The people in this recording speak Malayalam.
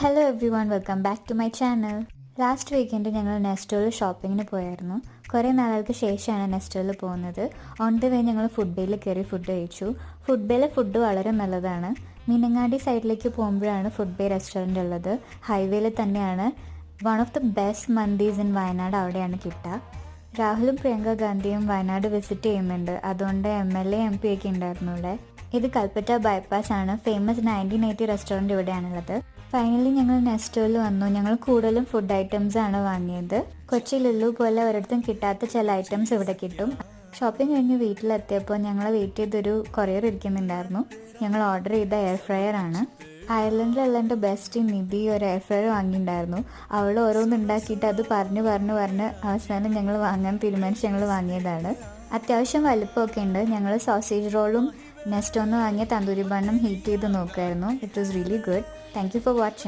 Hello everyone, welcome back to my channel. Last weekend ഞങ്ങൾ നെസ്റ്റോയിൽ ഷോപ്പിങ്ങിന് പോയായിരുന്നു. കുറേ നാളുകൾക്ക് ശേഷമാണ് നെസ്റ്റോയിൽ പോകുന്നത്. ഓൺ ദ വേ ഞങ്ങൾ ഫുഡ് ബേയിൽ കയറി ഫുഡ് കഴിച്ചു. ഫുഡ് ബേയിലെ ഫുഡ് വളരെ നല്ലതാണ്. മീനങ്ങാടി സൈഡിലേക്ക് പോകുമ്പോഴാണ് ഫുഡ് ബേ റെസ്റ്റോറൻറ്റ് ഉള്ളത്. ഹൈവേയിൽ തന്നെയാണ്. One of the best mandis in Wayanad അവിടെയാണ് കിട്ടുക. രാഹുലും പ്രിയങ്ക ഗാന്ധിയും വയനാട് വിസിറ്റ് ചെയ്യുന്നുണ്ട്. അതുകൊണ്ട് MLA MP ഒക്കെ ഉണ്ടായിരുന്നു ഇവിടെ. ഇത് കൽപ്പറ്റ ബൈപ്പാസ് ആണ്. ഫേമസ് 1980 റെസ്റ്റോറൻറ്റ് ഇവിടെയാണുള്ളത്. ഫൈനലി ഞങ്ങൾ നെസ്റ്റോയിൽ വന്നു. ഞങ്ങൾ കൂടുതലും ഫുഡ് ഐറ്റംസ് ആണ് വാങ്ങിയത്. കൊച്ചി ലുലു പോലെ ഒരിടത്തും കിട്ടാത്ത ചില ഐറ്റംസ് ഇവിടെ കിട്ടും. ഷോപ്പിംഗ് കഴിഞ്ഞ് വീട്ടിലെത്തിയപ്പോൾ ഞങ്ങളെ വെയിറ്റ് ചെയ്തൊരു കൊറിയർ ഇരിക്കുന്നുണ്ടായിരുന്നു. ഞങ്ങൾ ഓർഡർ ചെയ്ത എയർ ഫ്രയർ ആണ്. അയർലൻഡിലുള്ള എൻ്റെ ബെസ്റ്റ് നിധി ഒരു എയർ ഫ്രയർ വാങ്ങിയിട്ടുണ്ടായിരുന്നു. അവൾ ഓരോന്ന് ഉണ്ടാക്കിയിട്ട് അത് പറഞ്ഞ് അവസാനം ഞങ്ങൾ വാങ്ങാൻ തീരുമാനിച്ച് ഞങ്ങൾ വാങ്ങിയതാണ്. അത്യാവശ്യം വലുപ്പമൊക്കെ ഉണ്ട്. ഞങ്ങൾ സോസേജ് റോളും നെസ്റ്റോന്ന് വാങ്ങിയ തന്തൂരി ബണ്ണും ഹീറ്റ് ചെയ്ത് നോക്കുമായിരുന്നു. It was really good. Thank you for watching.